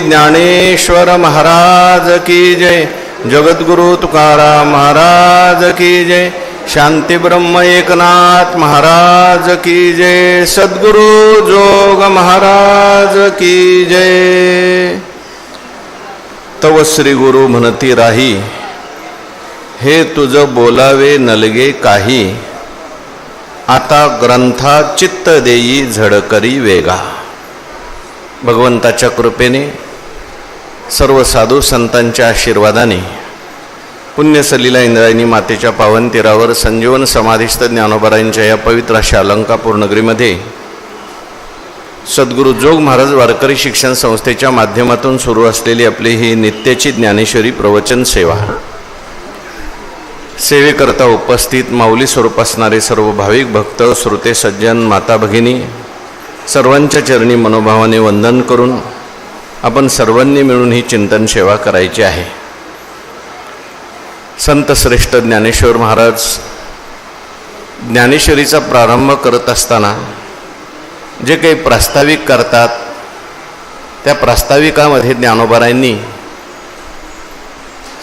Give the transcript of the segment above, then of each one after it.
ज्ञानेश्वर महाराज की जय, जगद्गुरु तुकाराम महाराज की जय, शांती ब्रह्म एकनाथ महाराज की जय, सद्गुरु जोग महाराज की जय। तव श्री गुरु म्हणती राही, हे तुझ बोलावे नलगे काही, आता ग्रंथा चित्त देई झडकरी वेगा। भगवंताच्या कृपेने, सर्व साधू संतांच्या आशीर्वादाने, पुण्यसलीला इंद्रायणी मातेच्या पावन तीरावर संजीवन समाधिस्थ ज्ञानोबारायांच्या या पवित्र अशा अलंकापूर नगरीमध्ये सद्गुरू जोग महाराज वारकरी शिक्षण संस्थेच्या माध्यमातून सुरू असलेली आपली ही नित्याची ज्ञानेश्वरी प्रवचन सेवा, सेवेकरता उपस्थित माऊली स्वरूप असणारे सर्व भाविक भक्त, श्रोते सज्जन, माता भगिनी सर्वांच्या चरणी मनोभावाने वंदन करून आपण सर्वांनी मिळून ही चिंतन सेवा करायची आहे। संत श्रेष्ठ ज्ञानेश्वर महाराज ज्ञानेश्वरीचा प्रारंभ करत असताना जे काही प्रास्ताविक करतात, त्या प्रास्ताविकामध्ये ज्ञानोबारायांनी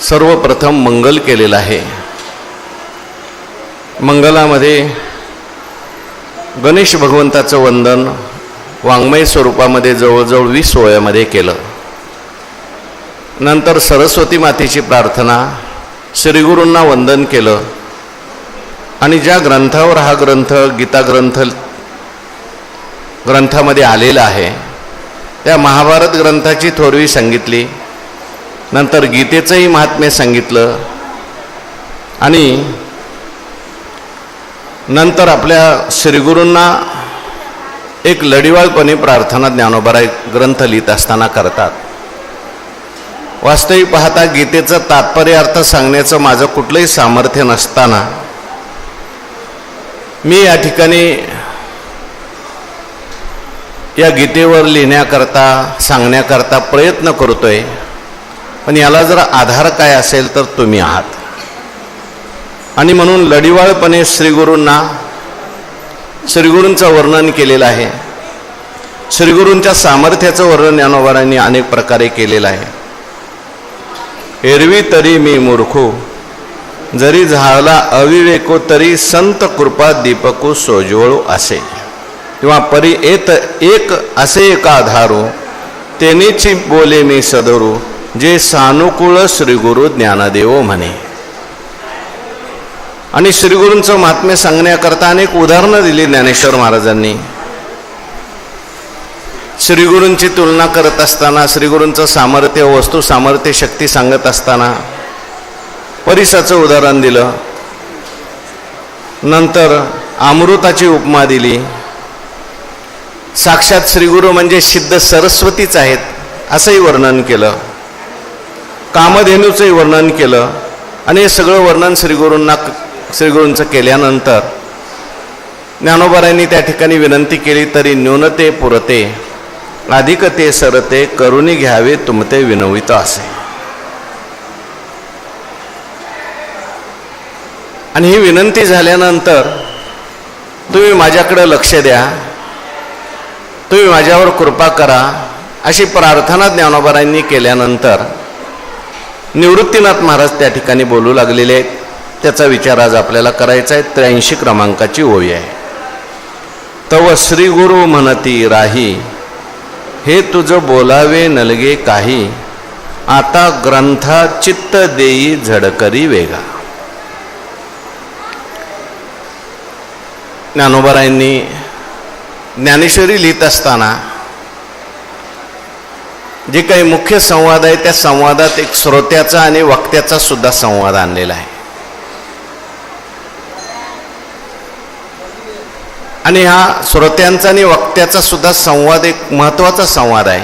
सर्वप्रथम मंगल केलेलं आहे। मंगलामध्ये गणेश भगवंताचं वंदन वाङ्मय स्वरूपामध्ये जवळजवळ 20 ओळ्यामध्ये केलं। नंतर सरस्वती मातेची प्रार्थना, श्रीगुरूंना वंदन केलं आणि ज्या ग्रंथावर हा ग्रंथ गीता ग्रंथामध्ये आलेला आहे त्या महाभारत ग्रंथाची थोरवी सांगितली, नंतर गीतेचंही महात्म्य सांगितलं आणि नंतर आपल्या श्रीगुरूंना एक लढीवाळपणे प्रार्थना ज्ञानोबाराय ग्रंथ लिहित असताना करतात। वास्तविक पाहता गीतेचं तात्पर्य अर्थ सांगण्याचं माझं कुठलंही सामर्थ्य नसताना मी या ठिकाणी या गीतेवर लिहिण्याकरता सांगण्याकरता प्रयत्न करतोय, पण याला जर आधार काय असेल तर तुम्ही आहात। आणि म्हणून लढीवाळपणे श्रीगुरूंचं वर्णन केलेलं आहे। श्रीगुरूंच्या सामर्थ्याचं वर्णन ज्ञानोबारायांनी अनेक प्रकारे केलेलं आहे। एरवी तरी मी मूर्खो, जरी झाला अविवेको, तरी संत कृपा दीपको सोज्वळो असे, किंवा परी एक असे एक आधारो, तेनेची बोले मी सदरू, जे सानुकूळ श्रीगुरु ज्ञानदेव म्हणे। आणि श्रीगुरूंचं महात्म्य सांगण्याकरता अनेक उदाहरणं दिली ज्ञानेश्वर महाराजांनी। श्रीगुरूंची तुलना करत असताना, श्रीगुरूंचं सामर्थ्य, वस्तू सामर्थ्य, शक्ती सांगत असताना परिसाचं उदाहरण दिलं, नंतर अमृताची उपमा दिली। साक्षात श्रीगुरू म्हणजे सिद्ध सरस्वतीच आहेत असंही वर्णन केलं, कामधेनूचंही वर्णन केलं। आणि हे सगळं वर्णन श्रीगुरूंचं केल्यानंतर ज्ञानोबारायांनी त्या ठिकाणी विनंती केली, तरी न्यूनते पुरते अधिकते सरते, करुणी घ्यावे तुमते विनवित असे। आणि ही विनंती झाल्यानंतर तुम्ही माझ्याकडे लक्ष द्या, तुम्ही माझ्यावर कृपा करा अशी प्रार्थना ज्ञानोबारायांनी केल्यानंतर निवृत्तीनाथ महाराज त्या ठिकाणी बोलू लागलेले आहेत। त्याचा विचार आज आपल्याला करायचा आहे। 83 क्रमांकाची ओवी आहे। तव श्री गुरु म्हणती राही, हे तुझ बोलावे नलगे काही, आता ग्रंथा चित्त देई झडकरी वेगा। ज्ञानोबारायांनी ज्ञानेश्वरी लिहित असताना जे काही मुख्य संवाद आहे त्या संवादात एक श्रोत्याचा आणि वक्त्याचा सुद्धा संवाद आणलेला आहे। आणि हा श्रोत्यांचा आणि वक्त्याचा सुद्धा संवाद एक महत्त्वाचा संवाद आहे,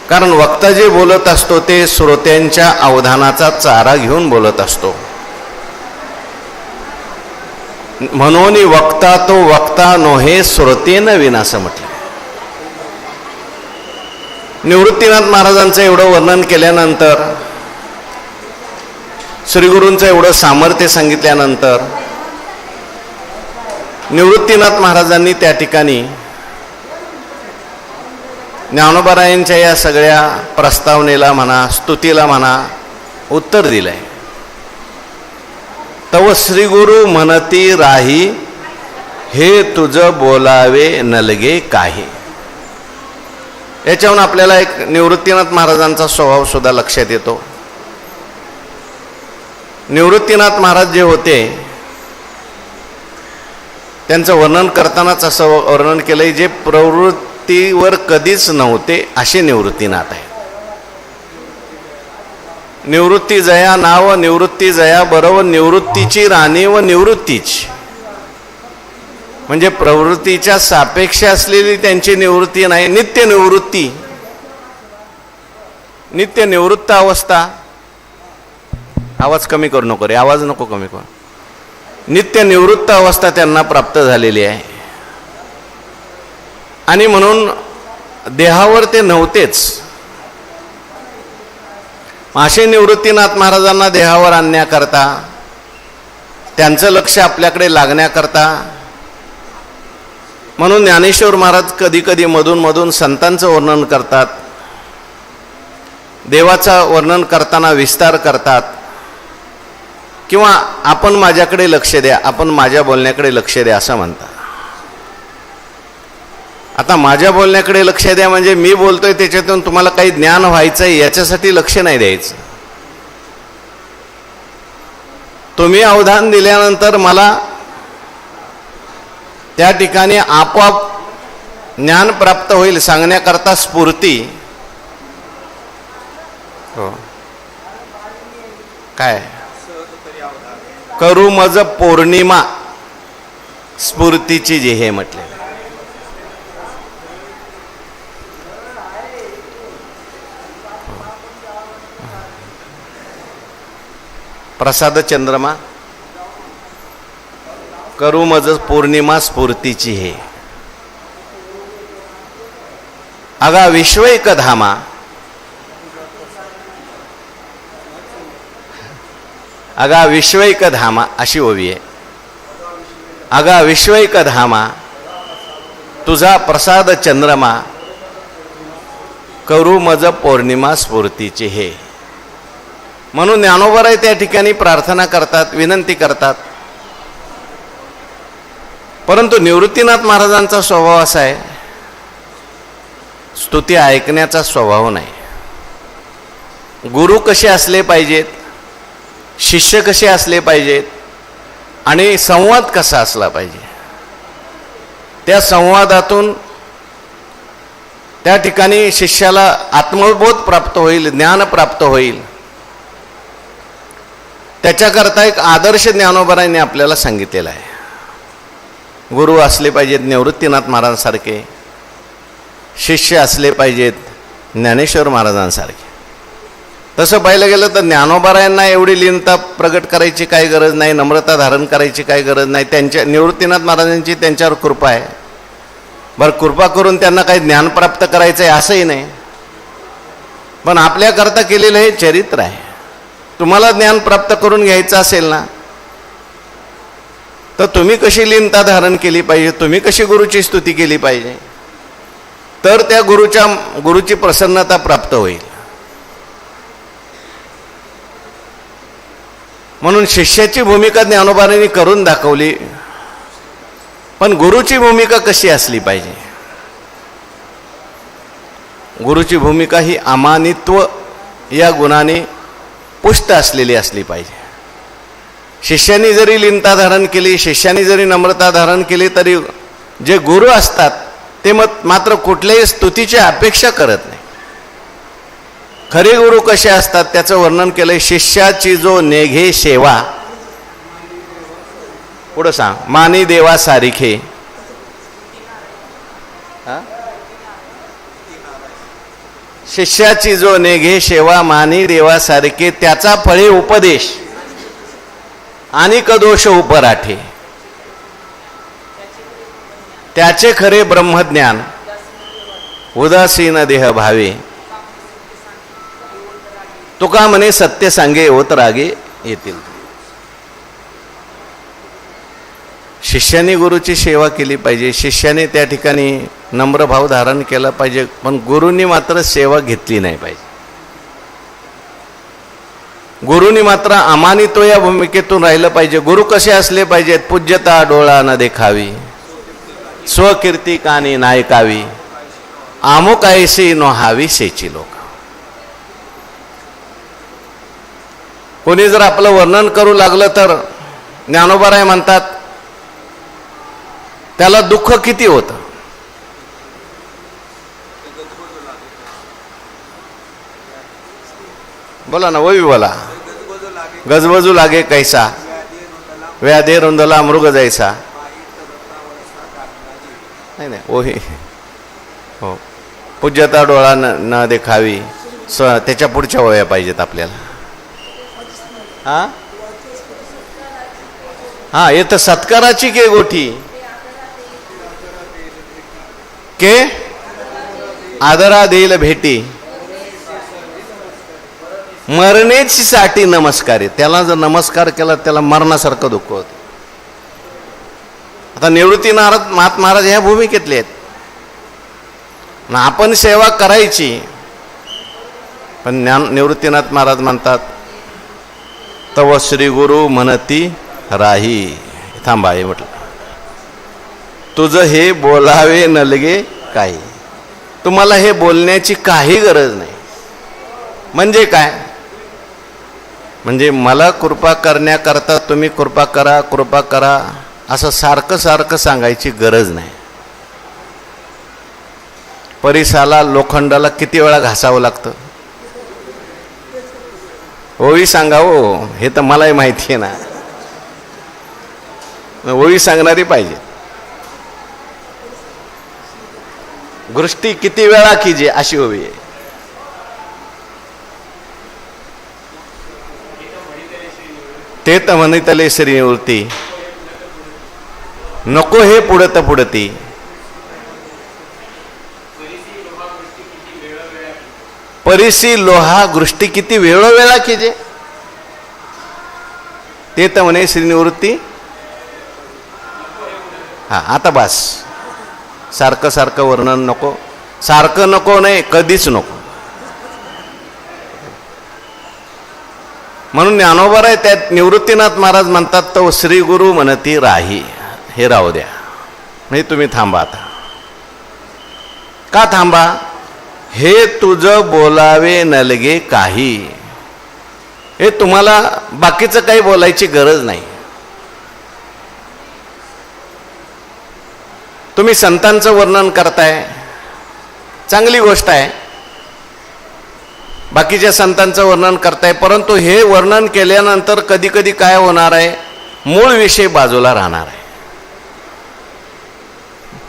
कारण वक्ता जे बोलत असतो ते श्रोत्यांच्या अवधानाचा चारा घेऊन बोलत असतो। म्हणून वक्ता तो वक्ता नोहे श्रोतेन विना असं म्हटलं। निवृत्तीनाथ महाराजांचं एवढं वर्णन केल्यानंतर, श्रीगुरूंचं एवढं सामर्थ्य सांगितल्यानंतर निवृत्तीनाथ महाराजांनी त्या ठिकाणी ज्ञानोबारायांच्या या सगळ्या प्रस्तावनेला म्हणा, स्तुतीला म्हणा, उत्तर दिलंय. तव श्री गुरु म्हणती राही, हे तुझ बोलावे नलगे काही. याच्याहून आपल्याला एक निवृत्तीनाथ महाराजांचा स्वभाव सुद्धा लक्षात येतो. निवृत्तीनाथ महाराज जे होते त्यांचं वर्णन करतानाच असं वर्णन केलंय, जे प्रवृत्तीवर कधीच नव्हते असे निवृत्तीनाथ आहे. निवृत्ती जया नाव निवृत्ती जया बरोबर निवृत्तीची राणी व निवृत्तीची, म्हणजे प्रवृत्तीच्या सापेक्ष असलेली त्यांची निवृत्ती नाही, नित्य निवृत्ती, नित्य निवृत्त अवस्था. आवाज कमी करू नको रे, आवाज नको कमी करू. नित्य निवृत्त अवस्था त्यांना प्राप्त झालेली आहे. आणि म्हणून देहावर ते नव्हतेच. असे निवृत्तीनाथ महाराजांना देहावर आणण्याकरता, त्यांचं लक्ष आपल्याकडे लागण्याकरता, म्हणून ज्ञानेश्वर महाराज कधी कधी मधून मधून संतांचं वर्णन करतात, देवाचं वर्णन करताना विस्तार करतात, किंवा आपण माझ्याकडे लक्ष द्या, आपण माझ्या बोलण्याकडे लक्ष द्या असं म्हणतात. आता माझ्या बोलण्याकडे लक्ष द्या म्हणजे मी बोलतोय त्याच्यातून तुम्हाला काही ज्ञान व्हायचं आहे याच्यासाठी लक्ष नाही द्यायचं. तुम्ही अवधान दिल्यानंतर मला त्या ठिकाणी आपोआप ज्ञान प्राप्त होईल सांगण्याकरता स्फूर्ती. हो काय करू मज पौर्णिमा स्फूर्तीची जी हे म्हटले. प्रसाद चंद्रमा करू मज पौर्णिमा स्फूर्तीची हे. अगा विश्वैक धामा, अगा विश्वैक धामा अशी ओवी आहे. अगा विश्वैक धामा तुझा प्रसाद चंद्रमा, करू मज पौर्णिमा स्फूर्तीची हे. म्हणून ज्ञानोबाराय त्या ठिकाणी प्रार्थना करतात, विनंती करतात. परंतु निवृत्तीनाथ महाराजांचा स्वभाव असा आहे, स्तुती ऐकण्याचा स्वभाव नाही. गुरु कसे असले पाहिजेत, शिष्य कसे असले पाहिजेत, आणि संवाद कसा असला पाहिजे, त्या संवादातून त्या ठिकाणी शिष्याला आत्मबोध प्राप्त होईल, ज्ञान प्राप्त होईल. त्याच्याकरता एक आदर्श ज्ञानोबारायांनी आपल्याला सांगितलेला आहे. गुरु असले पाहिजेत निवृत्तीनाथ महाराजांसारखे, शिष्य असले पाहिजेत ज्ञानेश्वर महाराजांसारखे. तसं पाहिलं गेलं तर ज्ञानोबारायांना एवढी लीनता प्रगट करायची काही गरज नाही, नम्रता धारण करायची काही गरज नाही. त्यांच्या निवृत्तीनाथ महाराजांची त्यांच्यावर कृपा आहे. बरं, कृपा करून त्यांना काही ज्ञान प्राप्त करायचं आहे असंही नाही, पण आपल्याकरता केलेलं हे चरित्र आहे. तुम्हाला ज्ञान प्राप्त करून घ्यायचं असेल ना, तर तुम्ही कशी लीनता धारण केली पाहिजे, तुम्ही कशी गुरुची स्तुती केली पाहिजे, तर त्या गुरुची प्रसन्नता प्राप्त होईल. म्हणून शिष्याची भूमिका ज्ञानोबारांनी करून दाखवली, पण गुरुची भूमिका कशी असली पाहिजे. गुरुची भूमिका ही अमानित्व या गुणाने पुष्ट असलेली असली पाहिजे. शिष्याने जरी लीनता धारण केली, शिष्याने जरी नम्रता धारण केली, तरी जे गुरु असतात ते मात्र कुठल्याही स्तुतीची अपेक्षा करत नाही. खरे गुरु कसे असतात त्याचं वर्णन केलंय. शिष्याची जो नेघे सेवा, पुढं सांग, मानी देवा सारिखे. शिष्याची जो नेघे सेवा मानी देवा सारिखे, त्याचा फळे उपदेश आणि कदोष उपराठे. त्याचे खरे ब्रह्मज्ञान उदासीन देह भावे. तुका म्हणे सत्य सांगे होत रागे येतील. शिष्याने गुरुची सेवा केली पाहिजे, शिष्याने त्या ठिकाणी नम्र भाव धारण केला पाहिजे, पण गुरुनी मात्र सेवा घेतली नाही पाहिजे. गुरुनी मात्र अमानितो या भूमिकेतून राहिलं पाहिजे. गुरु कसे असले पाहिजेत? पूज्यता डोळा न देखावी, स्वकीर्ती कानी नायकावी, आमुकायसी नोहावी सेची लोक. कोणी जर आपलं वर्णन करू लागलं तर ज्ञानोबाराय म्हणतात त्याला दुःख किती होतं. बोला ना, वही बोला. गजबजू लागे कैसा, व्याधे रुंदला मृग जायचा. नाही नाही, ओही हो. पूज्यता डोळा न देखावी, त्याच्या पुढच्या वया पाहिजेत आपल्याला. हा हा, येत सत्काराची के गोठी के आदरा देईल भेटी, मरण्याची साठी नमस्कार आहे. त्याला जर नमस्कार केला त्याला मरणासारखं दुःख होतं. आता निवृत्तीनाथ महाराज ह्या भूमिकेतले आहेत. आपण सेवा करायची, पण निवृत्तीनाथ महाराज म्हणतात तव श्री गुरु म्हणती राही. थांबा, हे म्हटलं तुझं हे बोलावे नलगे काही. तुम्हाला हे बोलण्याची काही गरज नाही. म्हणजे काय? म्हणजे मला कृपा करण्याकरता तुम्ही कृपा करा कृपा करा असं सारखं सारखं सांगायची गरज नाही. परिसाला लोखंडाला किती वेळा घासावं लागतं? ओवी सांगा हो, हे तर मलाही माहिती आहे ना. ओवी सांगणारी पाहिजे. गोष्टी किती वेळा कीजे अशी ओवी आहे. ते तर म्हणितले श्री निवृत्ती, नको हे पुढत पुढती. परिसी लोहा गोष्टी किती वेळोवेळा कीजे. ते तर म्हणे श्री निवृत्ती. हा, आता बस. सारखं सारखं वर्णन नको. सारखं नको नाही, कधीच नको. म्हणून ज्ञानोबर आहे त्यात निवृत्तीनाथ महाराज म्हणतात तो श्री गुरु म्हणती राही. हे राहू द्या, म्हणजे तुम्ही थांबा. आता का थांबा? हे तुझं बोलावे नलगे काही. हे तुम्हाला बाकीचं काही बोलायची गरज नाही. तुम्ही संतांचं वर्णन करताय, चांगली गोष्ट आहे. बाकीच्या संतांचं वर्णन करताय, परंतु हे वर्णन केल्यानंतर कधी कधी काय होणार आहे? मूळ विषय बाजूला राहणार आहे.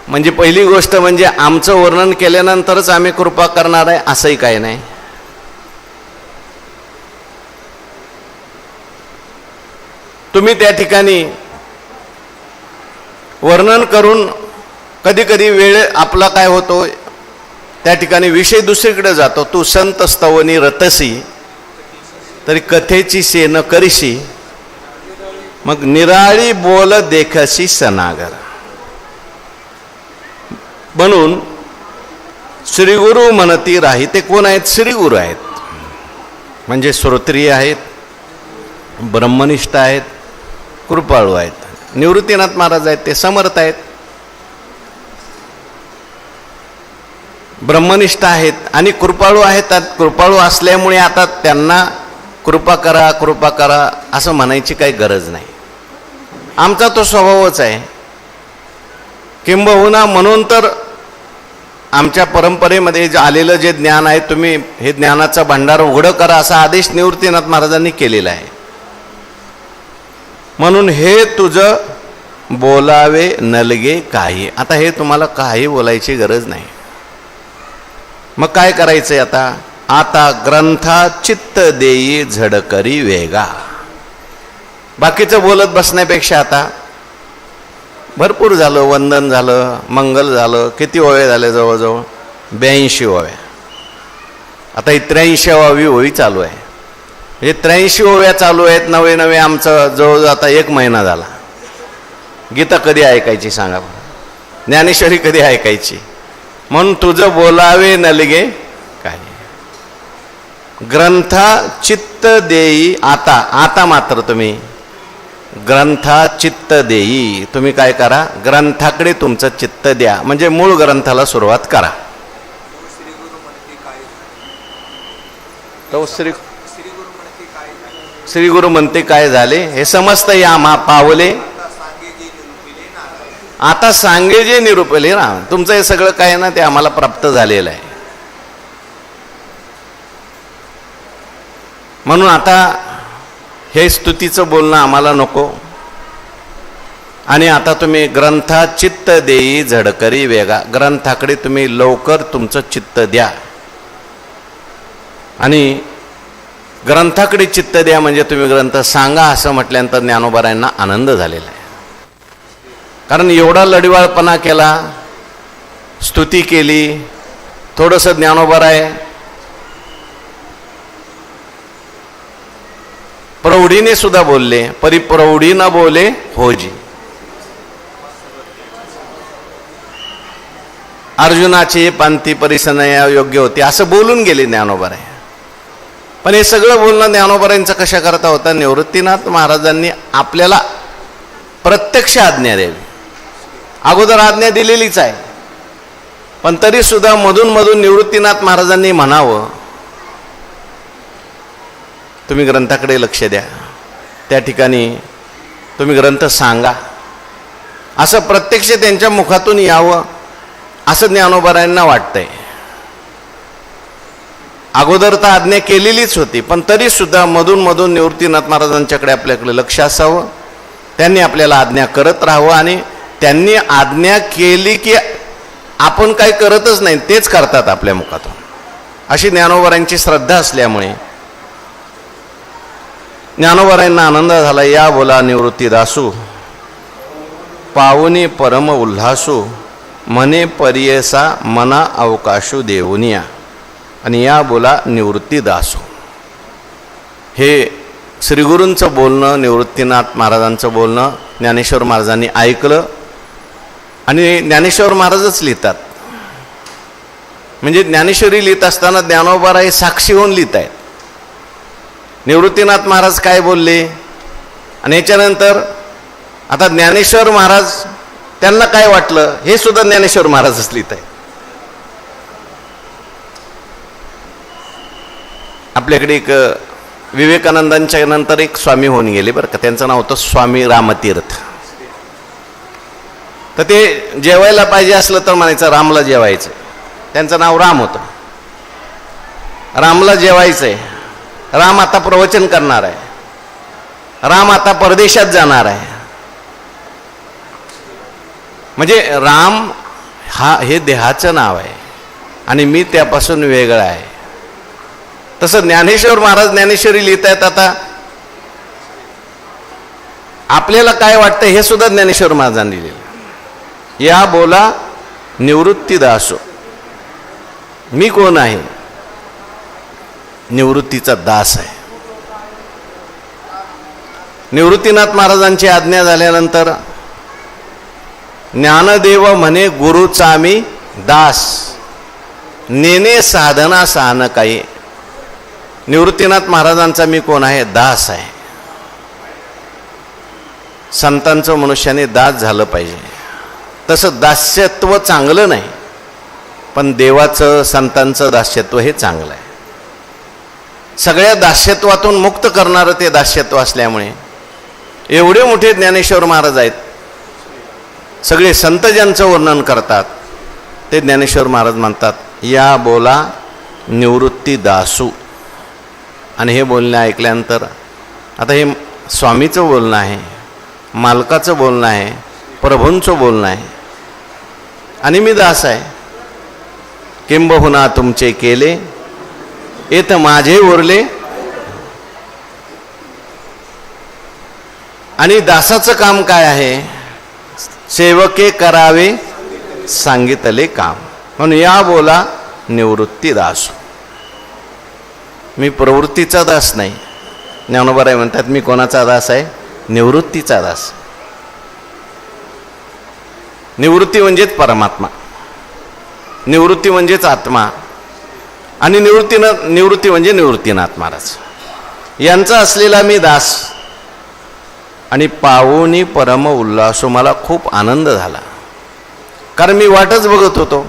म्हणजे पहिली गोष्ट म्हणजे आमचं वर्णन केल्यानंतरच आम्ही कृपा करणार आहे असंही काही नाही. तुम्ही त्या ठिकाणी वर्णन करून कधी कधी वेळ आपला काय होतो, त्या ठिकाणी विषय दुसरीकडे जातो. तू संत स्तवनी रतसी तरी कथेची सेन करीशी, मग निराळी बोल देखसी सनागर. म्हणून श्री गुरु म्हणती राही. ते कोण आहेत? श्री गुरु आहेत. म्हणजे श्रोत्रिय आहेत, ब्रह्मनिष्ठ आहेत, कृपाळू आहेत. निवृत्तीनाथ महाराज आहेत ते समर्थ आहेत, ब्रह्मनिष्ठ आहेत आणि कृपाळू आहेत. कृपाळू असल्यामुळे आता त्यांना कृपा करा कृपा करा असं म्हणायची काही गरज नाही. आमचा तो स्वभावच आहे. किंबहुना म्हणून तर आमच्या परंपरेमध्ये जे आलेलं जे ज्ञान आहे, तुम्ही हे ज्ञानाचा भांडार उघडं करा असा आदेश निवृत्तीनाथ महाराजांनी केलेला आहे. म्हणून हे तुझं बोलावे नलगे काही. आता हे तुम्हाला काही बोलायची गरज नाही. मग काय करायचंय आता? आता ग्रंथा चित्त देई झडकरी वेगा. बाकीचं बोलत बसण्यापेक्षा आता भरपूर झालं. वंदन झालं, मंगल झालं, किती ओव्या झाले? जवळजवळ 82 ओव्या. आता ही 83वी ओवी चालू आहे. हे 83 ओव्या चालू आहेत. नवे नवे आमचं जवळजवळ आता 1 महिना झाला. गीता कधी ऐकायची सांगा बरं? ज्ञानेश्वरी कधी ऐकायची? म्हणून तुझं बोलावे नलगे काय, ग्रंथा चित्त देई आता. आता मात्र तुम्ही ग्रंथा चित्त देई, तुम्ही काय करा, ग्रंथाकडे तुमचं चित्त द्या, म्हणजे मूळ ग्रंथाला सुरुवात करा. तो श्री गुरु म्हणते काय झाले हे समजतं या पावले, आता सांगे जे निरूपले ना. तुमचं हे सगळं काय ना ते आम्हाला प्राप्त झालेलं आहे. म्हणून आता हे स्तुतीचं बोलणं आम्हाला नको. आणि आता तुम्ही ग्रंथा चित्त देई झडकरी वेगा, ग्रंथाकडे तुम्ही लवकर तुमचं चित्त द्या. आणि ग्रंथाकडे चित्त द्या म्हणजे तुम्ही ग्रंथ सांगा असं म्हटल्यानंतर ज्ञानोबारायांना आनंद झालेला आहे. कारण एवढा लढिवाळपणा केला, स्तुती केली, थोडंसं ज्ञानोबाराय प्रौढीने सुद्धा बोलले, परिप्रौढी न बोले होजी. अर्जुनाची पांती परिसनया योग्य होती असं बोलून गेले ज्ञानोबाराय. पण हे सगळं बोलणं ज्ञानोबारायांचं कशा करता होता, निवृत्तीनाथ महाराजांनी आपल्याला प्रत्यक्ष आज्ञा द्यावी. अगोदर आज्ञा दिलेलीच आहे, पण तरी सुद्धा मधून मधून निवृत्तीनाथ महाराजांनी म्हणावं तुम्ही ग्रंथाकडे लक्ष द्या, त्या ठिकाणी तुम्ही ग्रंथ सांगा, असं प्रत्यक्ष त्यांच्या मुखातून यावं असं ज्ञानोबारायांना वाटतंय. अगोदर तर आज्ञा केलेलीच होती, पण तरी सुद्धा मधून मधून निवृत्तीनाथ महाराजांच्याकडे आपल्याकडे लक्ष असावं, त्यांनी आपल्याला आज्ञा करत राहावं. आणि त्यांनी आज्ञा केली की आपण काही करतच नाही, तेच करतात आपल्या मुखातून, अशी ज्ञानोबारायांची श्रद्धा असल्यामुळे ज्ञानोबारायांना आनंद झाला. या बोला निवृत्ती दासू पावनी परम उल्हासू, मने परियसा मना अवकाशू देऊनिया. आणि या बोला निवृत्ती दासू, हे श्रीगुरूंचं बोलणं, निवृत्तीनाथ महाराजांचं बोलणं ज्ञानेश्वर महाराजांनी ऐकलं. आणि ज्ञानेश्वर महाराजच लिहितात, म्हणजे ज्ञानेश्वरी लिहित असताना ज्ञानोबाराय साक्षी होऊन लिहित आहेत. निवृत्तीनाथ महाराज काय बोलले आणि याच्यानंतर आता ज्ञानेश्वर महाराज त्यांना काय वाटलं हे सुद्धा ज्ञानेश्वर महाराजच लिहित आहेत. आपल्याकडे एक विवेकानंदांच्या नंतर एक स्वामी होऊन गेले बरं का, त्यांचं नाव होतं स्वामी रामतीर्थ. तर ते जेवायला पाहिजे असलं तर म्हणायचं रामला जेवायचं, त्यांचं नाव राम होतं. रामला जेवायचंय, राम आता प्रवचन करणार आहे, राम आता परदेशात जाणार आहे. म्हणजे राम हे देहाचं नाव आहे आणि मी त्यापासून वेगळं आहे. तसं ज्ञानेश्वर महाराज ज्ञानेश्वरी लिहित आहेत. आता आपल्याला काय वाटतं हे सुद्धा ज्ञानेश्वर महाराजांनी लिहिलं. या बोला निवृत्ती दासो, मी कोण आहे, निवृत्तीचा दास आहे. निवृत्तीनाथ महाराजांची आज्ञा झाल्यानंतर ज्ञानदेव म्हणे गुरुचा मी दास, नेने साधना सान काही. निवृत्तीनाथ महाराजांचा मी कोण आहे, दास आहे. संतांचं मनुष्याने दास झालं पाहिजे. तसं दास्यत्व चांगलं नाही, पण देवाचं संतांचं दास्यत्व हे चांगलं आहे. सगळ्या दास्यत्वातून मुक्त करणारं ते दास्यत्व असल्यामुळे एवढे मोठे ज्ञानेश्वर महाराज आहेत. सगळे संत ज्यांचं वर्णन करतात ते ज्ञानेश्वर महाराज म्हणतात या बोला निवृत्ती दासू. आणि हे बोलणं ऐकल्यानंतर आता हे स्वामीचं बोलणं आहे, मालकाचं बोलणं आहे, प्रभूंचं बोलणं आहे आणि मी दास आहे. किंबहुना तुमचे केले येत माझे उरले. आणि दासाचं काम काय आहे, सेवके करावे सांगितले काम. म्हणून या बोला निवृत्ती दास. मी प्रवृत्तीचा दास नाही. ज्ञानोबाराय म्हणतात मी कोणाचा दास आहे, निवृत्तीचा दास. निवृत्ती म्हणजेच परमात्मा, निवृत्ती म्हणजेच आत्मा, आणि निवृत्ती म्हणजे निवृत्तीनाथ महाराज यांचा असलेला मी दास, आणि पावोनी परम उल्हासो, मला खूप आनंद झाला. कारण मी वाटच बघत होतो.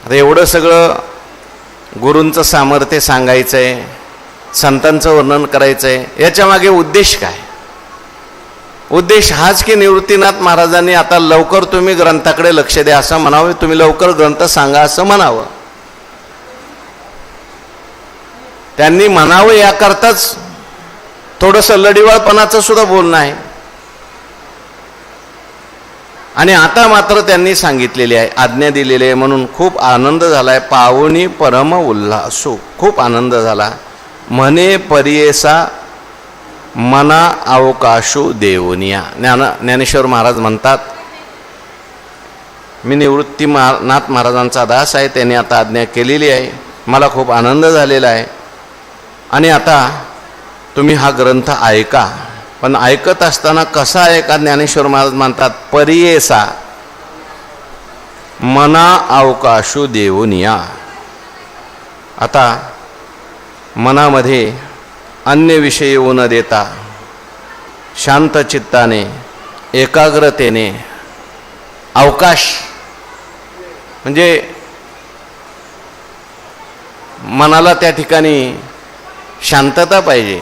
आता एवढं सगळं गुरूंचं सामर्थ्य सांगायचं आहे, संतांचं वर्णन करायचं आहे, याच्या मागे उद्देश काय? उद्देश हाच की निवृत्तीनाथ महाराजांनी आता लवकर तुम्ही ग्रंथाकडे लक्ष द्या असं म्हणावं, तुम्ही लवकर ग्रंथ सांगा असं म्हणावं. त्यांनी म्हणावं याकरताच थोडंसं लढीवाळपणाचं सुद्धा बोलणं आहे. आणि आता मात्र त्यांनी सांगितलेली आहे, आज्ञा दिलेली आहे, म्हणून खूप आनंद झाला आहे. पावनी परम उल्हासो, खूप आनंद झाला. म्हणे परियेसा मना अवकाशो देवनिया. ज्ञानेश्वर महाराज म्हणतात, मी निवृत्तीनाथ महाराजांचा दास आहे, त्यांनी आता आज्ञा केलेली आहे, मला खूप आनंद झालेला आहे, आणि आता तुम्ही हा ग्रंथ ऐका. पण ऐकत असताना कसा ऐका? ज्ञानेश्वर महाराज म्हणतात, परियेसा मना अवकाशो देवनिया. आता मनामध्ये अन्य विषय येऊ न देता शांत चित्ताने एकाग्रतेने अवकाश म्हणजे मनाला त्या ठिकाणी शांतता पाहिजे,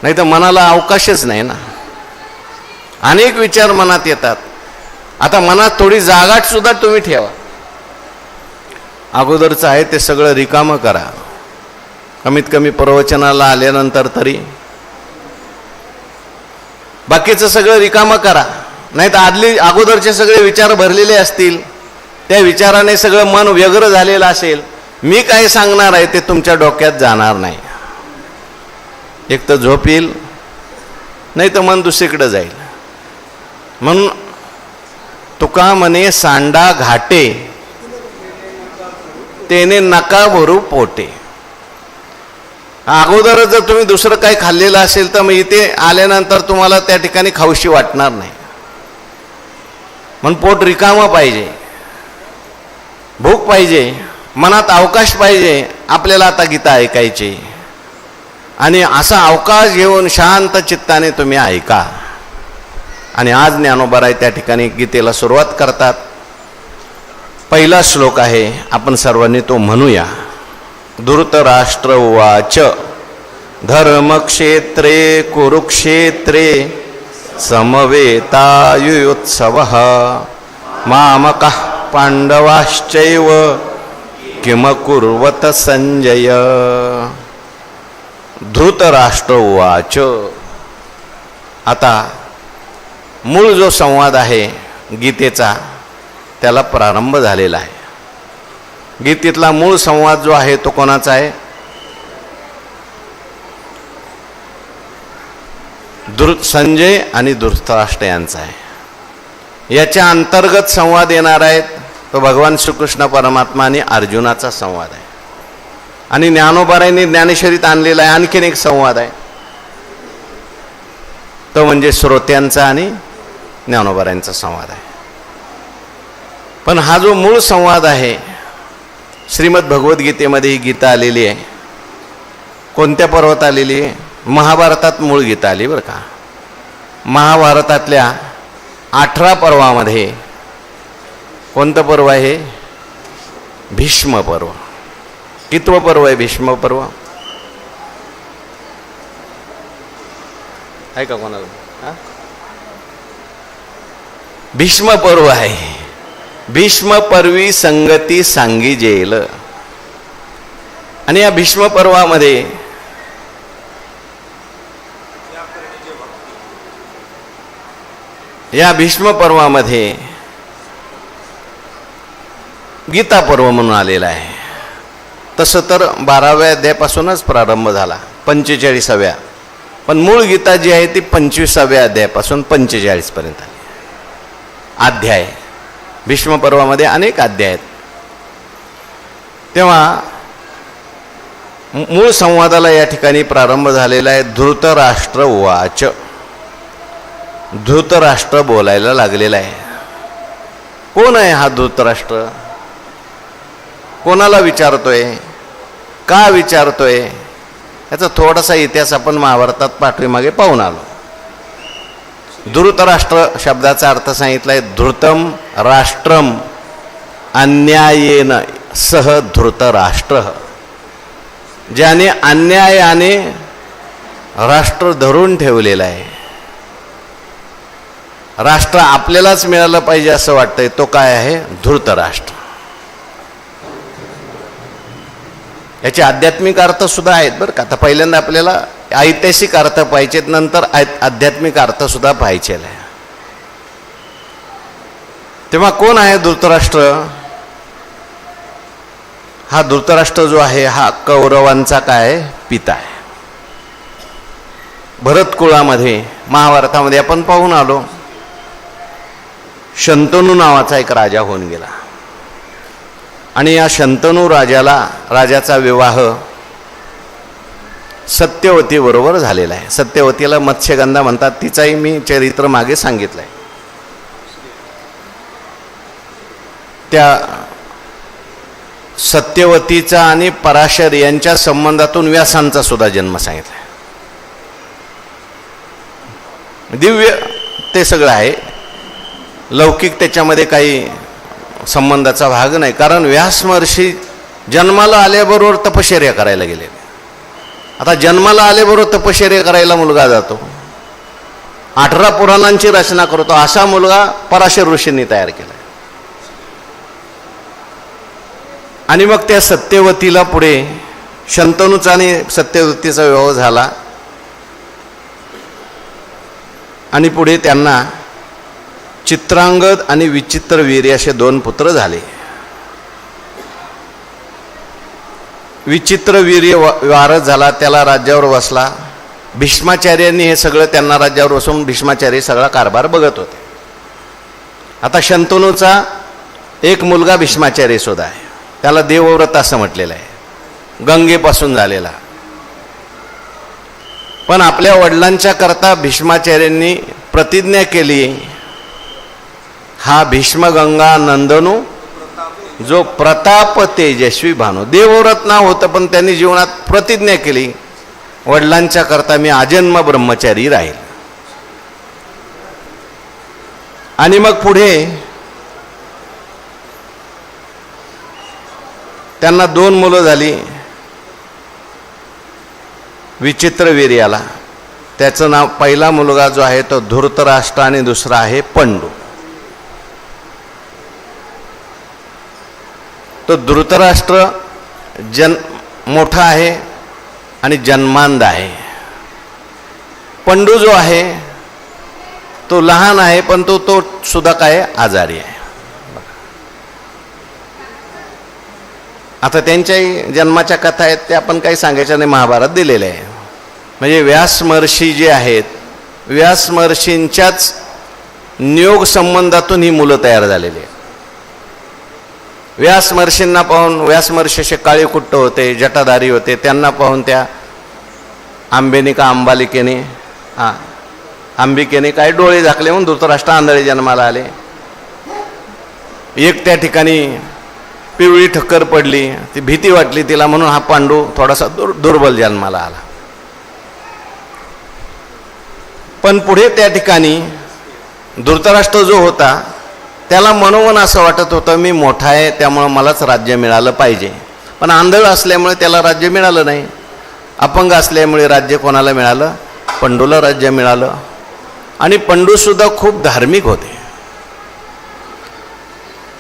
नाही तर मनाला अवकाशच नाही ना. अनेक विचार मनात येतात. आता मनात थोडी जागाट सुद्धा तुम्ही ठेवा. अगोदरचं आहे ते सगळं रिकामं करा. कमीत कमी प्रवचनाला आल्यानंतर तरी बाकीचं सगळं रिकामं करा. नाही तर अगोदरचे सगळे विचार भरलेले असतील, त्या विचाराने सगळं मन व्यग्र झालेलं असेल. मी काय सांगणार आहे ते तुमच्या डोक्यात जाणार नाही. एक तर झोप येईल, नाही तर मन दुसरीकडे जाईल. म्हणून तुका म्हणे सांडा घाटे तेने नका भरू पोटे. अगोदर जर तुम्ही दुसरं काही खाल्लेलं असेल तर मग इथे आल्यानंतर तुम्हाला त्या ठिकाणी खाऊशी वाटणार नाही. म्हणून पोट रिकामं पाहिजे, भूक पाहिजे, मनात अवकाश पाहिजे. आपल्याला आता गीता ऐकायची, आणि असा अवकाश घेऊन शांत चित्ताने तुम्ही ऐका. आणि आज ज्ञानोबा त्या ठिकाणी गीतेला सुरुवात करतात. पहिला श्लोक आहे, आपण सर्वांनी तो म्हणूया. धृतराष्ट्र उवाच धर्मक्षेत्रे कुरुक्षेत्रे समवेतायुत्सवः मामकः पांडवाश्चैव किमकुर्वत संजय. धृतराष्ट्र उवाच. आता मूळ जो संवाद आहे गीतेचा त्याला प्रारंभ झालेला आहे. गीतेतला मूळ संवाद जो आहे तो कोणाचा आहे? संजय आणि धृतराष्ट्र यांचा आहे. याच्या अंतर्गत संवाद येणार आहेत तो भगवान श्रीकृष्ण परमात्मा आणि अर्जुनाचा संवाद आहे. आणि ज्ञानोबारायांनी ज्ञानेश्वरीत आणलेला आहे आणखीन एक संवाद आहे, तो म्हणजे श्रोत्यांचा आणि ज्ञानोबारायांचा संवाद आहे. पण हा जो मूळ संवाद आहे, श्रीमद भगवद्गीतेमध्ये ही गीता आलेली आहे. कोणत्या पर्वात आलेली आहे? महाभारतात मूळ गीता आली बरं का. महाभारतातल्या 18 पर्वामध्ये कोणतं पर्व आहे? भीष्म पर्व. कितवं पर्व आहे भीष्म पर्व? आहे का कोणाला? भीष्म पर्व आहे. भीष्म पर्वी संगती सांगी जेल. आणि या भीष्म पर्वामध्ये गीता पर्व म्हणून आलेला आहे. तसं तर 12व्या अध्यायापासूनच प्रारंभ झाला, 45व्या. पण मूळ गीता जी आहे ती 25व्या अध्यायापासून 45 पर्यंत आली. अध्याय भीष्म पर्वामध्ये अनेक अध्याय आहेत. तेव्हा मूळ संवादाला या ठिकाणी प्रारंभ झालेला आहे. धृतराष्ट्र उवाच. धृतराष्ट्र बोलायला लागलेला आहे. कोण आहे हा धृतराष्ट्र? कोणाला विचारतोय? का विचारतोय? याचा थोडासा इतिहास आपण महाभारतात पाठीमागे पाहून आलो. धृतराष्ट्र शब्दाचा अर्थ सांगितलाय धृतम राष्ट्रम अन्यायेन सह धृतराष्ट्र, ज्याने अन्यायाने राष्ट्र धरून ठेवलेलं आहे. राष्ट्र आपल्यालाच मिळालं पाहिजे असं वाटतंय, तो काय आहे? धृतराष्ट्र. याचे आध्यात्मिक अर्थ सुद्धा आहेत बरं का. आता पहिल्यांदा आपल्याला ऐतिहासिक अर्थ पाहिजेत, नंतर आध्यात्मिक अर्थ सुद्धा पाहिजे आहे. तेव्हा कोण आहे धृतराष्ट्र? हा धृतराष्ट्र जो आहे हा कौरवांचा काय पिता आहे. भरत कुळामध्ये महाभारतामध्ये आपण पाहून आलो, शंतनू नावाचा एक राजा होऊन गेला आणि या शंतनू राजाचा विवाह सत्यवती बरोबर झालेला आहे. सत्यवतीला मत्स्यगंधा म्हणतात, तिचाही मी चरित्र मागे सांगितलंय. त्या सत्यवतीचा आणि पराशर यांच्या संबंधातून व्यासांचा सुद्धा जन्म सांगितलाय. दिव्य ते सगळं आहे, लौकिक त्याच्यामध्ये काही संबंधाचा भाग नाही. कारण व्यास महर्षी जन्माला आल्याबरोबर तपश्चर्या करायला गेले. आता जन्माला आल्याबरोबर तपश्चर्या करायला मुलगा जातो, 18 पुराणांची रचना करतो, असा मुलगा पराशर ऋषींनी तयार केला. आणि मग त्या सत्यवतीला पुढे शंतनूचा आणि सत्यवतीचा विवाह झाला आणि पुढे त्यांना चित्रांगद आणि विचित्रवीर्य असे 2 पुत्र झाले. विचित्रवीर्य वारस झाला, त्याला राज्यावर बसला. भीष्माचार्यांनी हे सगळं त्यांना राज्यावर बसवून भीष्माचार्य सगळा कारभार बघत होते. आता शंतनूचा एक मुलगा भीष्माचार्य सुद्धा आहे, त्याला देवव्रत असं म्हटलेलं आहे, गंगेपासून झालेला. पण आपल्या वडिलांच्या करता भीष्माचार्यांनी प्रतिज्ञा केली, हा भीष्मगंगा नंदनू जो प्रताप तेजस्वी भानू. देवव्रत नाव होतं, पण त्यांनी जीवनात प्रतिज्ञा केली, वडिलांच्या करता मी आजन्म ब्रह्मचारी राहील. आणि मग पुढे त्यांना 2 मुलं झाली विचित्रवीर्याला. त्याचं नाव, पहिला मुलगा जो आहे तो धृतराष्ट्र आणि दुसरा आहे पंडू. तो धृतराष्ट्र मोठा आहे आणि जन्मांध आहे. पंडू जो आहे तो लहान आहे, पण तो सुद्धा काय आजारी आहे. आता त्यांच्याही जन्माच्या कथा आहेत, त्या आपण काही सांगायच्या नाही, महाभारत दिलेले आहे. म्हणजे व्यास महर्षी जे आहेत, व्यास महर्षींच्याच नियोग संबंधातून ही मुलं तयार झालेली आहेत. व्यास महर्षींना पाहून, व्यास महर्षी असे काळीकुट्ट होते, जटाधारी होते, त्यांना पाहून त्या अंबिकेने काय डोळे झाकले म्हणून धृतराष्ट्र आंधळे जन्माला आले. एक त्या ठिकाणी पिवळी ठक्कर पडली, ती भीती वाटली तिला, म्हणून हा पांडू थोडासा दुर्बल जन्माला आला. पण पुढे त्या ठिकाणी धृतराष्ट्र जो होता त्याला मनोमन असं वाटत होतं, मी मोठा आहे त्यामुळं मलाच राज्य मिळालं पाहिजे. पण आंधळ असल्यामुळे त्याला राज्य मिळालं नाही. अपंग असल्यामुळे राज्य कोणाला मिळालं? पंडूला राज्य मिळालं. आणि पंडूसुद्धा खूप धार्मिक होते.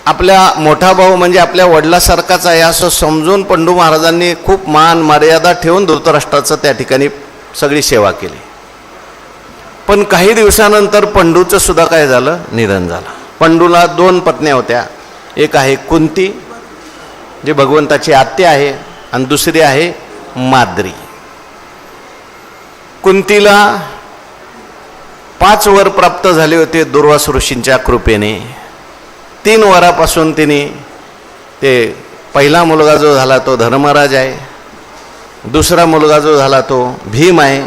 आपल्या मोठा भाऊ म्हणजे आपल्या वडिलासारखाच आहे असं समजून पंडू महाराजांनी खूप मान मर्यादा ठेवून धृतराष्ट्राचं त्या ठिकाणी सगळी सेवा केली. पण काही दिवसानंतर पंडूचं सुद्धा काय झालं? निधन झालं. पंडूला 2 पत्न्या होत्या, एक आहे कुंती जे भगवंताची आत्या आहे आणि दुसरी आहे माद्री. कुंतीला 5 वर प्राप्त झाले होते दुर्वास ऋषींच्या कृपेने. 3 वरापासून तिने ते पहिला मुलगा जो झाला तो धर्मराज आहे, दुसरा मुलगा जो झाला तो भीम आहे,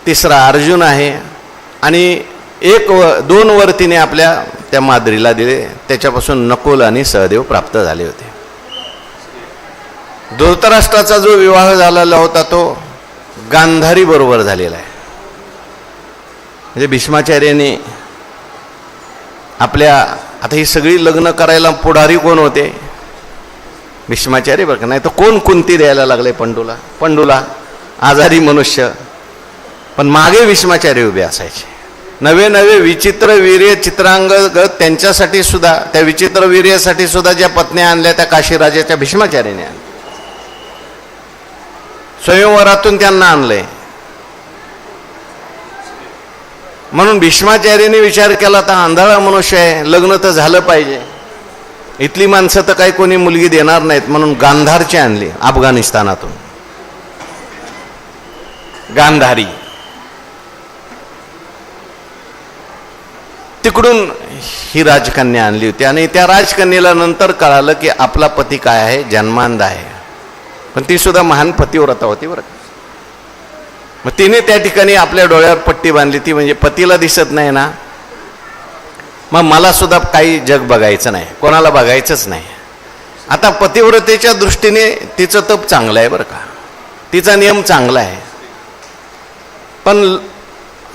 तिसरा अर्जुन आहे आणि 2 वर तिने आपल्या त्या माद्रीला दिले. त्याच्यापासून नकुल आणि सहदेव प्राप्त झाले होते. धृतराष्ट्राचा जो विवाह झालेला होता तो गांधारी बरोबर झालेला आहे. म्हणजे भीष्माचार्यांनी आपल्या, आता ही सगळी लग्न करायला पुढारी कोण होते? भीष्माचार्य बरं का. नाही तर कोण कुंती द्यायला लागले पंडूला आजारी मनुष्य. पण मागे भीष्माचार्य उभे असायचे. नवे नवे विचित्र वीर्य चित्रांगगत त्यांच्यासाठी सुद्धा, त्या विचित्र वीर्यासाठी सुद्धा ज्या पत्न्या आणल्या त्या काशीराजाच्या भीष्माचार्याने आणल्या. स्वयंवरातून त्यांना आणलंय. म्हणून भीष्माचार्याने विचार केला, तर आंधळा मनुष्य आहे, लग्न तर झालं पाहिजे. इथली माणसं तर काही कोणी मुलगी देणार नाहीत, म्हणून गांधारची आणली अफगाणिस्तानातून. गांधारी तिकडून ही राजकन्या आणली होती. आणि त्या राजकन्येला नंतर कळालं की आपला पती काय आहे, जन्मांध आहे. पण ती सुद्धा महान पतिव्रता होती बरं. मग तिने त्या ठिकाणी आपल्या डोळ्यावर पट्टी बांधली. ती म्हणजे पतीला दिसत नाही ना, मग मला सुद्धा काही जग बघायचं नाही, कोणाला बघायचंच नाही. आता पतिव्रतेच्या दृष्टीने तिचं तप चांगलं आहे बरं का, तिचा नियम चांगला आहे. पण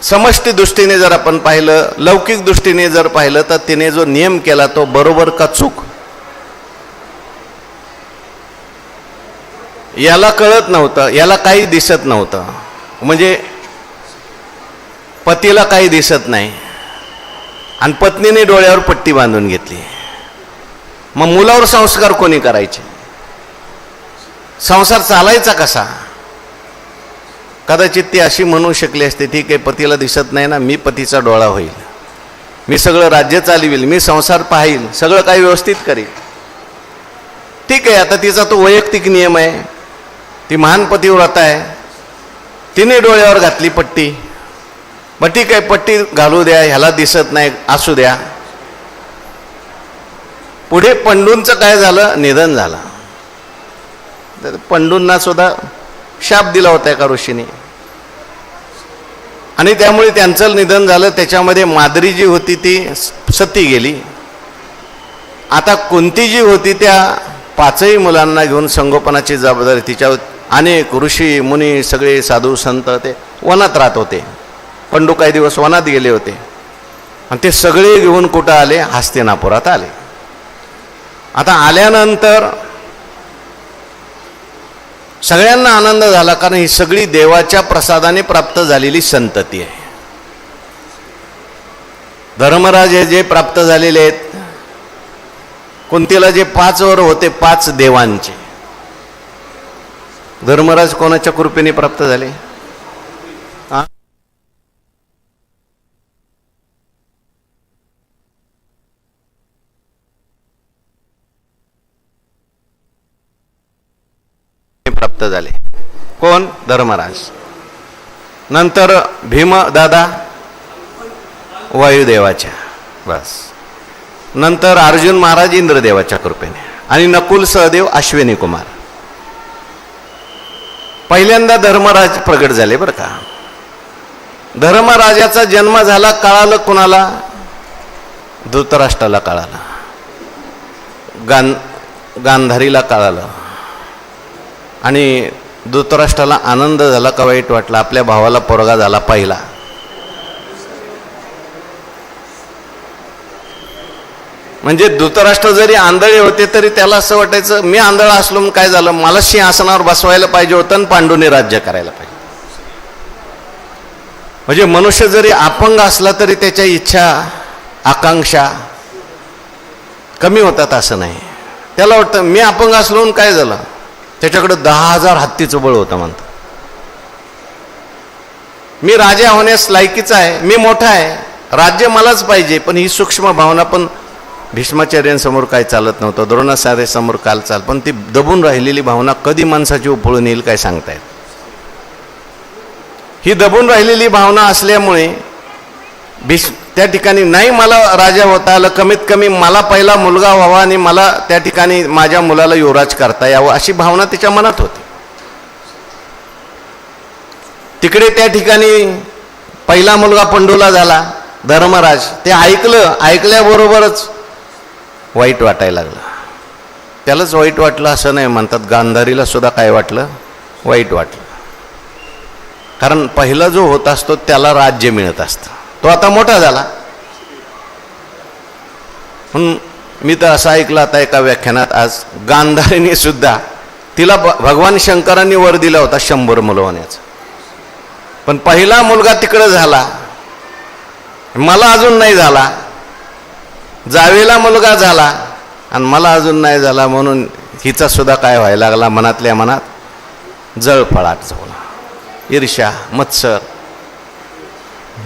समष्टी दृष्टीने जर आपण पाहिलं, लौकिक दृष्टीने जर पाहिलं, तर तिने जो नियम केला तो बरोबर का चूक याला कळत नव्हतं, याला काही दिसत नव्हतं. म्हणजे पतीला काही दिसत नाही आणि पत्नीने डोळ्यावर पट्टी बांधून घेतली. मग मुलावर संस्कार कोणी करायचे? संसार चालायचा कसा? कदाचित ती अशी म्हणू शकली असते, ठीक आहे पतीला दिसत नाही ना, मी पतीचा डोळा होईल, मी सगळं राज्य चालविल, मी संसार पाहिल, सगळं काही व्यवस्थित करील. ठीक आहे, आता तिचा तो वैयक्तिक नियम आहे, ती महान पतिव्रता आहे, तिने डोळ्यावर घातली पट्टी. मग ठीक आहे, पट्टी घालू द्या, ह्याला दिसत नाही असू द्या. पुढे पंडूंचं काय झालं, निधन झालं. तर पंडूंना सुद्धा शाप दिला होता एका ऋषीने आणि त्यामुळे त्यांचं निधन झालं. त्याच्यामध्ये माद्री जी होती ती सती गेली. आता कुंती जी होती त्या 5ही मुलांना घेऊन संगोपनाची जबाबदारी तिच्यावर. अनेक ऋषी मुनी सगळे साधू संत ते वनात राहत होते. पंडू काही दिवस वनात गेले होते आणि ते सगळे घेऊन कुठं आले, हस्तिनापुरात आले. आता आल्यानंतर सगळ्यांना आनंद झाला, कारण ही सगळी देवाच्या प्रसादाने प्राप्त झालेली संतती आहे. धर्मराज हे जे प्राप्त झालेले आहेत, कुंतीला जे 5 वर होते 5 देवांचे, धर्मराज कोणाच्या कृपेने प्राप्त झाले? प्राप्त झाले. कोण? धर्मराज. नंतर भीमदादा वायुदेवाच्या, बस. नंतर अर्जुन महाराज इंद्रदेवाच्या कृपेने आणि नकुल सहदेव अश्विनी कुमार. पहिल्यांदा धर्मराज प्रगट झाले बरं का. धर्मराजाचा जन्म झाला, कळालं कुणाला? धृतराष्ट्राला कळालं, गांधारीला कळालं. आणि धृतराष्ट्राला आनंद झाला का वाईट वाटला? आपल्या भावाला पोरगा झाला पहिला. म्हणजे धृतराष्ट्र जरी आंधळे होते तरी त्याला असं वाटायचं, मी आंधळा असलो मग काय झालं, मला सिंहासनावर बसवायला पाहिजे होतं आणि पांडूने राज्य करायला पाहिजे. म्हणजे मनुष्य जरी अपंग असला तरी त्याच्या इच्छा आकांक्षा कमी होतात असं नाही. त्याला वाटतं मी अपंग असलो म्हणून काय झालं, त्याच्याकडे 10,000 हत्तीचं बळ होतं म्हणतं. मी राजा होण्यास लायकीचा आहे, मी मोठा आहे, राज्य मलाच पाहिजे. पण ही सूक्ष्म भावना पण भीष्माचार्यांसमोर काय चालत नव्हतं, द्रोणाचार्यांसमोर काल चाल. पण ती दबून राहिलेली भावना कधी माणसाची उपळून येईल काय सांगतायत. ही दबून राहिलेली भावना असल्यामुळे त्या ठिकाणी नाही मला राजा होता आलं, कमीत कमी मला पहिला मुलगा व्हावा आणि मला त्या ठिकाणी माझ्या मुलाला युवराज करता यावं अशी भावना तिच्या मनात होती. तिकडे त्या ठिकाणी पहिला मुलगा पंडूला झाला, धर्मराज ते ऐकल्याबरोबरच वाईट वाटायला लागलं. त्यालाच वाईट वाटलं असं नाही म्हणतात, गांधारीला सुद्धा काय वाटलं? वाईट वाटलं. कारण पहिला जो होत असतो त्याला राज्य मिळत असतं, तो आता मोठा झाला. म्हणून मी तर असं ऐकलं आता एका व्याख्यानात आज, गांधारीने सुद्धा तिला भगवान शंकरांनी वर दिला होता 100 मुलं होण्याचा, पण पहिला मुलगा तिकडं झाला, मला अजून नाही झाला. जावेला मुलगा झाला आणि मला अजून नाही झाला, म्हणून हिचा सुद्धा काय व्हायला लागला, मनातल्या मनात जळफळाट जाऊन ईर्ष्या, मत्सर.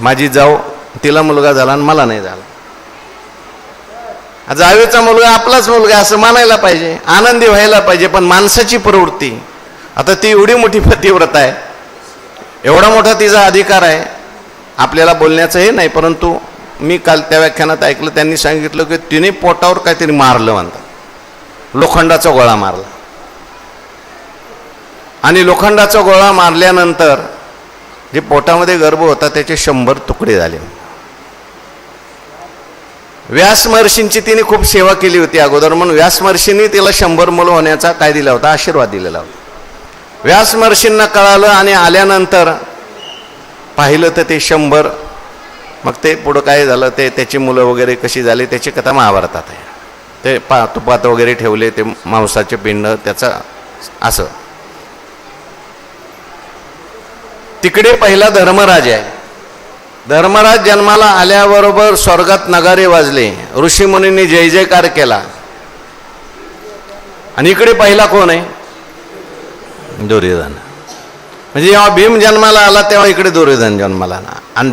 माझी जाऊ तिला मुलगा झाला आणि मला नाही झाला. जावेचा मुलगा आपलाच मुलगा असं मानायला पाहिजे, आनंदी व्हायला पाहिजे. पण माणसाची प्रवृत्ती, आता ती एवढी मोठी पतिव्रता आहे, एवढा मोठा तिचा अधिकार आहे, आपल्याला बोलण्याचं हे नाही. परंतु मी काल त्या व्याख्यानात ऐकलं, त्यांनी सांगितलं की तिने पोटावर काहीतरी मारलं म्हणतात, लोखंडाचा गोळा मारला. आणि लोखंडाचा गोळा मारल्यानंतर जे पोटामध्ये गर्भ होता त्याचे 100 तुकडे झाले. व्यास महर्षींची तिने खूप सेवा केली होती अगोदर, म्हणून व्यास महर्षींनी तिला 100 मुलं होण्याचा काय दिला होता? आशीर्वाद दिलेला होता. व्यास महर्षींना कळालं आणि आल्यानंतर पाहिलं तर ते 100, मग ते पुढं काय झालं, ते त्याची मुलं वगैरे कशी झाली त्याची कथा महाभारतात आहे. ते तुपात वगैरे ठेवले, ते मांसाचे पिंड, त्याचा असं. तिकडे पहिला धर्मराज आहे. धर्मराज जन्माला आल्याबरोबर स्वर्गात नगारे वाजले, ऋषीमुनींनी जय जयकार केला. आणि इकडे पहिला कोण आहे? दुर्योधन. म्हणजे जेव्हा भीम जन्माला आला तेव्हा इकडे दुर्योधन जन्माला आला. आणि